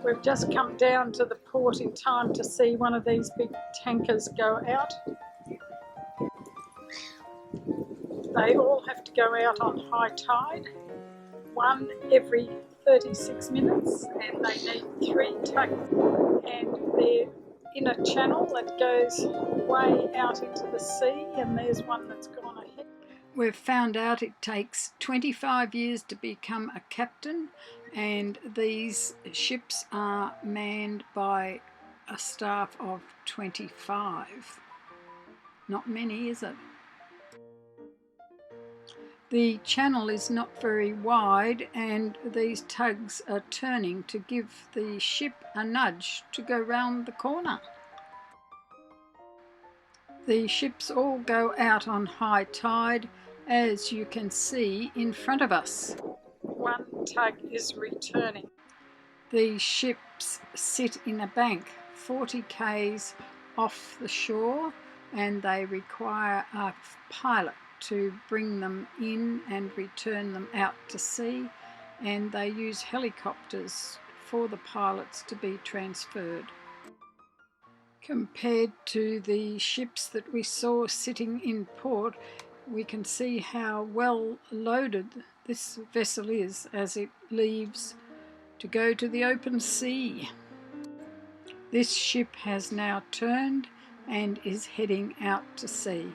We've just come down to the port in time to see one of these big tankers go out. They all have to go out on high tide, one every 36 minutes, and they need 3 tugs, and they're in a channel that goes way out into the sea, and there's one that's gone ahead. We've found out it takes 25 years to become a captain, and these ships are manned by a staff of 25. Not many, is it? The channel is not very wide, and these tugs are turning to give the ship a nudge to go round the corner. The ships all go out on high tide, as you can see in front of us. One tug is returning. The ships sit in a bank 40 k's off the shore, and they require a pilot to bring them in and return them out to sea, and they use helicopters for the pilots to be transferred. Compared to the ships that we saw sitting in port, we can see how well loaded this vessel is as it leaves to go to the open sea. This ship has now turned and is heading out to sea.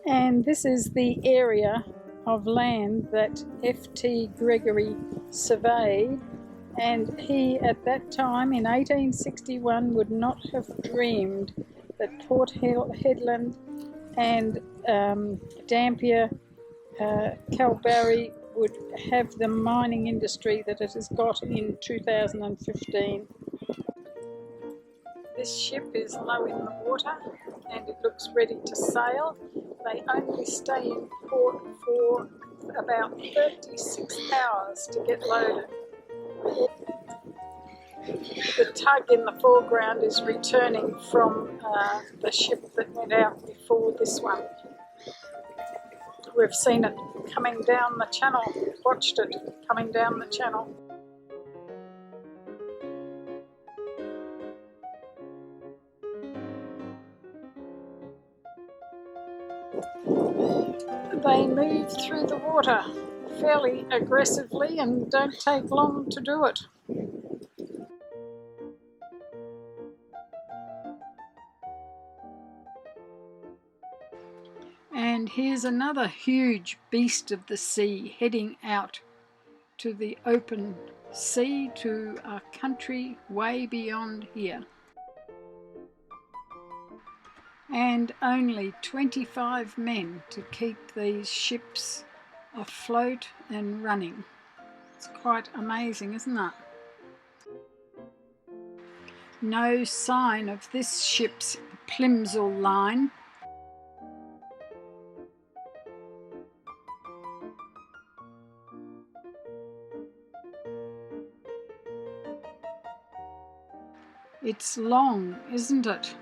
And this is the area of land that F.T. Gregory surveyed, and he at that time in 1861 would not have dreamed that Port Hedland and Dampier, Kalbarri would have the mining industry that it has got in 2015. This ship is low in the water and it looks ready to sail. They only stay in port for about 36 hours to get loaded. The tug in the foreground is returning from the ship that went out before this one. We've seen it coming down the channel, watched it coming down the channel. They move through the water fairly aggressively and don't take long to do it. And here's another huge beast of the sea heading out to the open sea, to a country way beyond here. And only 25 men to keep these ships afloat and running. It's quite amazing, isn't it? No sign of this ship's Plimsoll line. It's long, isn't it?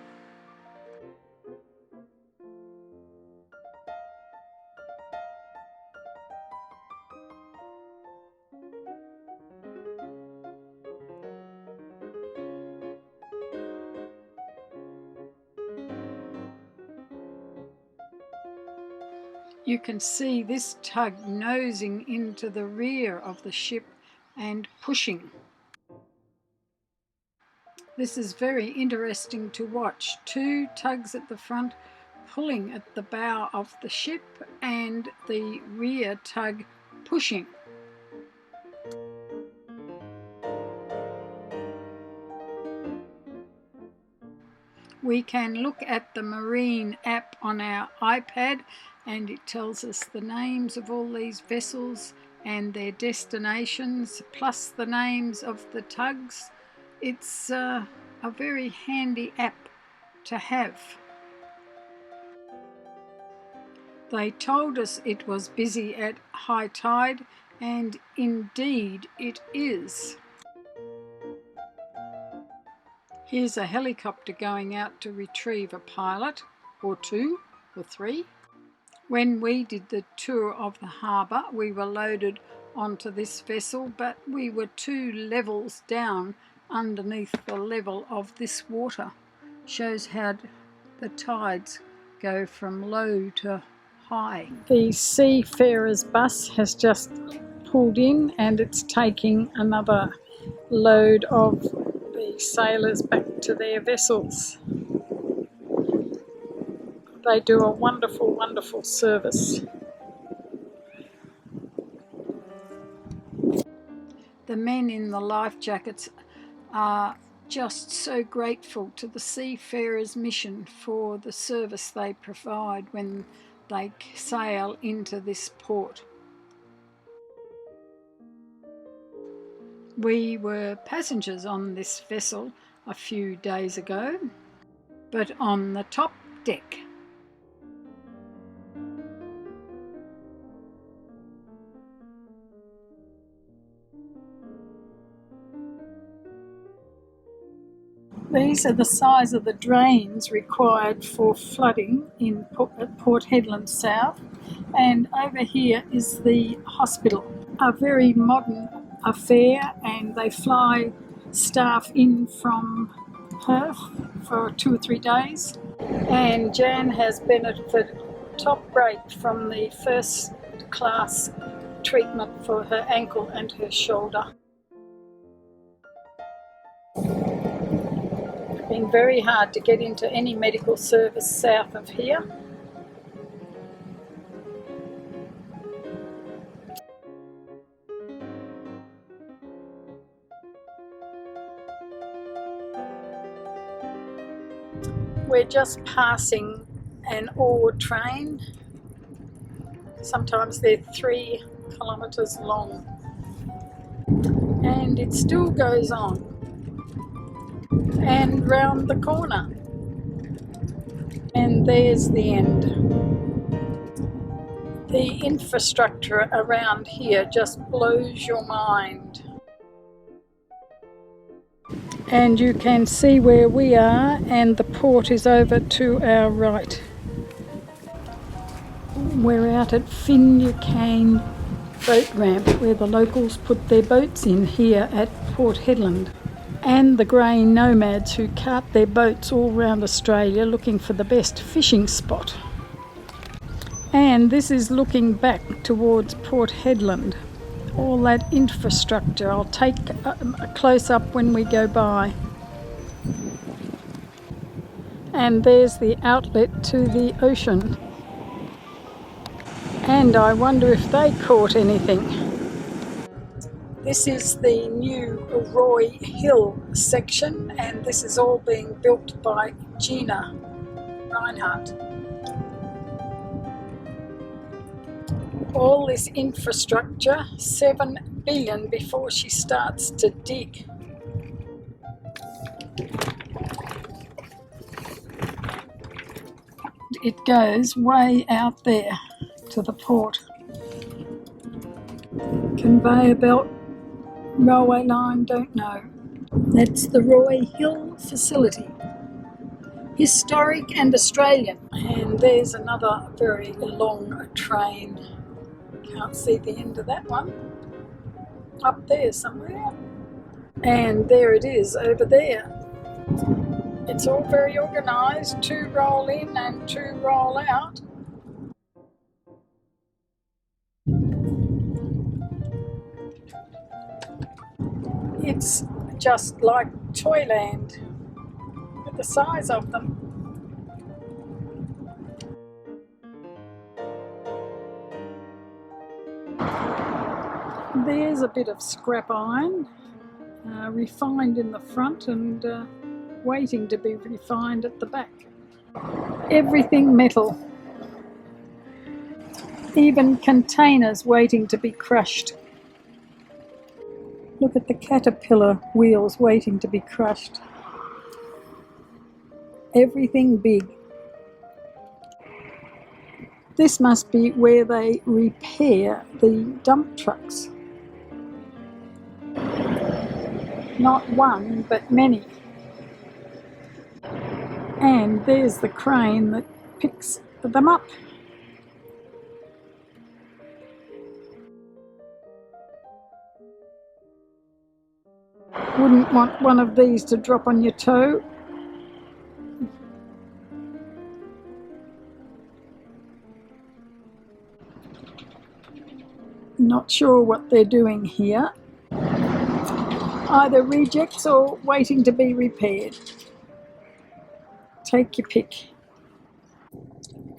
You can see this tug nosing into the rear of the ship and pushing. This is very interesting to watch. 2 tugs at the front pulling at the bow of the ship and the rear tug pushing. We can look at the marine app on our iPad and it tells us the names of all these vessels and their destinations, plus the names of the tugs. It's a very handy app to have. They told us it was busy at high tide, and indeed it is. Here's a helicopter going out to retrieve a pilot, or two, or three. When we did the tour of the harbour, we were loaded onto this vessel, but we were 2 levels down underneath the level of this water. Shows how the tides go from low to high. The seafarers bus has just pulled in, and it's taking another load of the sailors back to their vessels. They do a wonderful, wonderful service. The men in the life jackets are just so grateful to the Seafarers Mission for the service they provide when they sail into this port. We were passengers on this vessel a few days ago, but on the top deck. These are the size of the drains required for flooding in Port Hedland South, and over here is the hospital. A very modern affair, and they fly staff in from Perth for 2 or 3 days, and Jan has benefited top rate from the first class treatment for her ankle and her shoulder. Been very hard to get into any medical service south of here. We're just passing an ore train. Sometimes they're 3 kilometres long, and it still goes on. And round the corner, and there's the end. The infrastructure around here just blows your mind. And you can see where we are, and the port is over to our right. We're out at Finucane boat ramp, where the locals put their boats in here at Port Hedland. And the grey nomads who cart their boats all around Australia looking for the best fishing spot. And this is looking back towards Port Hedland. All that infrastructure. I'll take a close-up when we go by. And there's the outlet to the ocean. And I wonder if they caught anything. This is the new Roy Hill section, and this is all being built by Gina Reinhardt. All this infrastructure, $7 billion before she starts to dig. It goes way out there to the port. Conveyor belt, railway line, don't know. That's the Roy Hill facility. Historic and Australian. And there's another very long train. Can't see the end of that one. Up there somewhere. And there it is over there. It's all very organised, 2 roll in and 2 roll out. It's just like Toyland with the size of them. There's a bit of scrap iron, refined in the front and waiting to be refined at the back. Everything metal. Even containers waiting to be crushed. Look at the caterpillar wheels waiting to be crushed. Everything big. This must be where they repair the dump trucks. Not one, but many. And there's the crane that picks them up. Wouldn't want one of these to drop on your toe. Not sure what they're doing here. Either rejects or waiting to be repaired. Take your pick.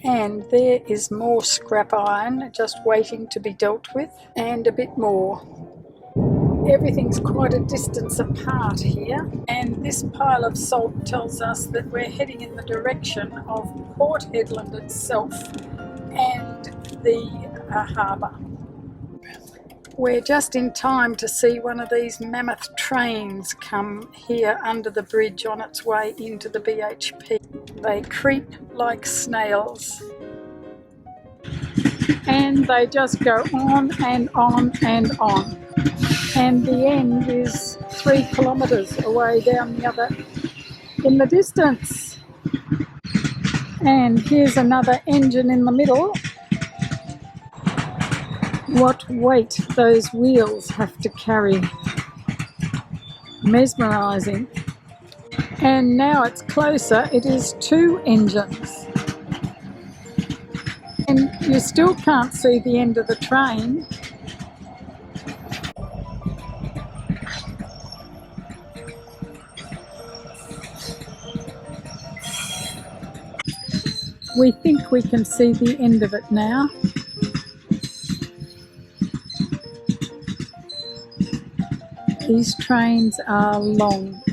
And there is more scrap iron just waiting to be dealt with, and a bit more. Everything's quite a distance apart here, and this pile of salt tells us that we're heading in the direction of Port Hedland itself and the harbour. We're just in time to see one of these mammoth trains come here under the bridge on its way into the BHP. They creep like snails. And they just go on and on and on. And the end is 3 kilometres away down the other in the distance. And here's another engine in the middle. What weight those wheels have to carry. Mesmerising. And now it's closer, it is 2 engines. And you still can't see the end of the train. We think we can see the end of it now. These trains are long.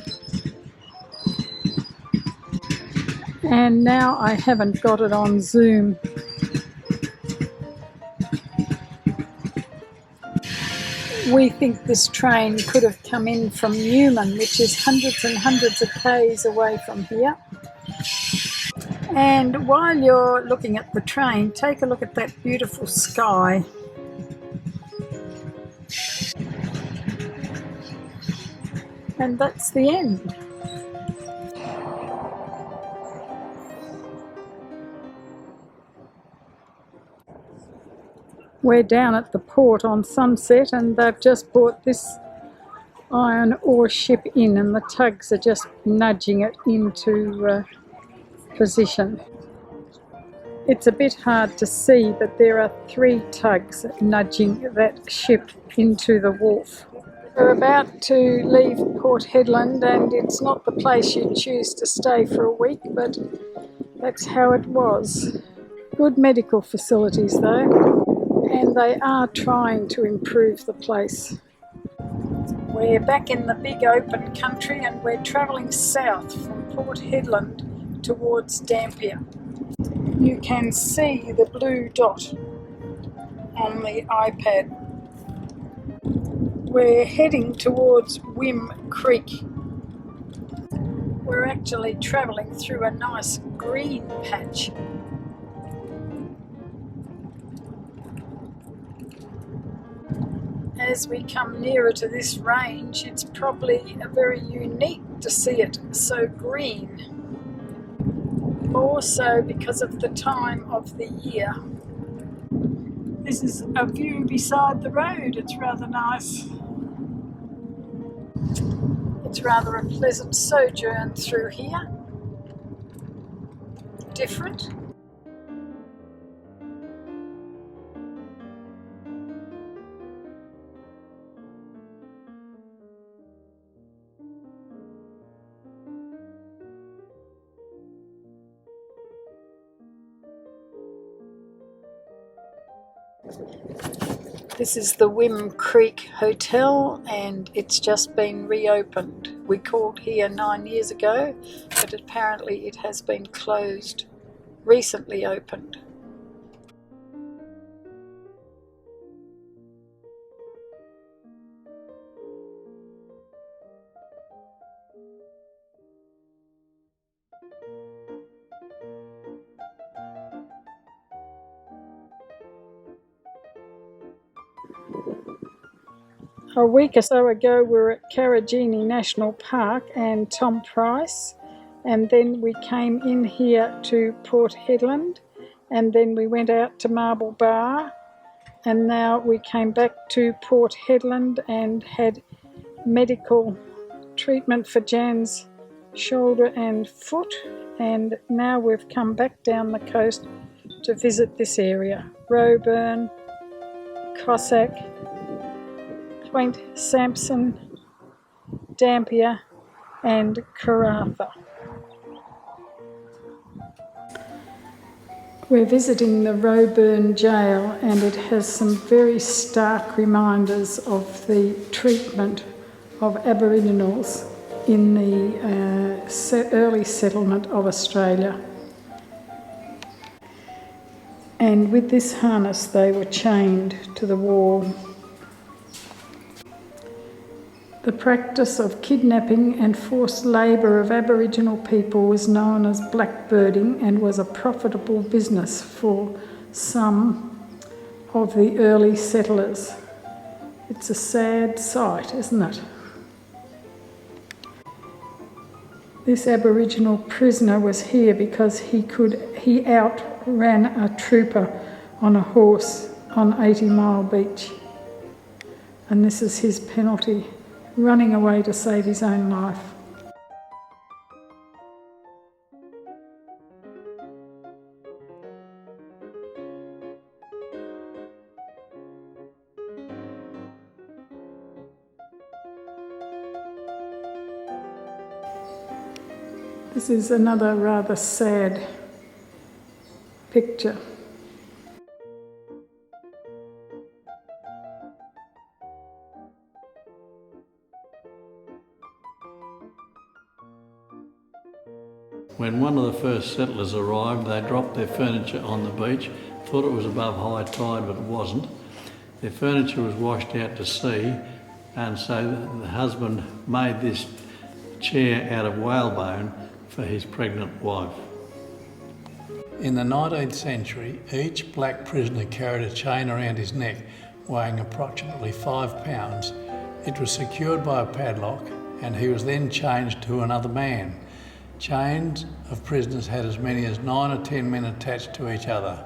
And now I haven't got it on zoom. We think this train could have come in from Newman, which is hundreds and hundreds of k's away from here. And while you're looking at the train, take a look at that beautiful sky. And that's the end. We're down at the port on Sunset, and they've just brought this iron ore ship in, and the tugs are just nudging it into position. It's a bit hard to see, but there are 3 tugs nudging that ship into the wharf. We're about to leave Port Hedland, and it's not the place you'd choose to stay for a week, but that's how it was. Good medical facilities though, and they are trying to improve the place. We're back in the big open country, and we're travelling south from Port Hedland towards Dampier. You can see the blue dot on the iPad. We're heading towards Wim Creek. We're actually travelling through a nice green patch. As we come nearer to this range, it's probably very unique to see it so green. More so because of the time of the year. This is a view beside the road. It's rather nice. It's rather a pleasant sojourn through here. Different. This is the Wim Creek Hotel, and it's just been reopened. We called here 9 years ago, but apparently it has been closed, recently opened. A week or so ago we were at KARRATHA National Park and Tom Price, and then we came in here to Port Hedland, and then we went out to Marble Bar, and now we came back to Port Hedland and had medical treatment for Jan's shoulder and foot, and now we've come back down the coast to visit this area: Roebourne, COSSACK, quaint SAMSON, DAMPIER and KARRATHA. We're visiting the Roebourne jail, and it has some very stark reminders of the treatment of Aboriginals in the early settlement of Australia. And with this harness they were chained to the wall. The practice of kidnapping and forced labour of Aboriginal people was known as blackbirding and was a profitable business for some of the early settlers. It's a sad sight, isn't it? This Aboriginal prisoner was here because he outran a trooper on a horse on 80 Mile Beach. And this is his penalty: running away to save his own life. This is another rather sad picture. When one of the first settlers arrived, they dropped their furniture on the beach, thought it was above high tide, but it wasn't. Their furniture was washed out to sea, and so the husband made this chair out of whalebone for his pregnant wife. In the 19th century, each black prisoner carried a chain around his neck weighing approximately 5 pounds. It was secured by a padlock, and he was then changed to another man. Chains of prisoners had as many as 9 or 10 men attached to each other.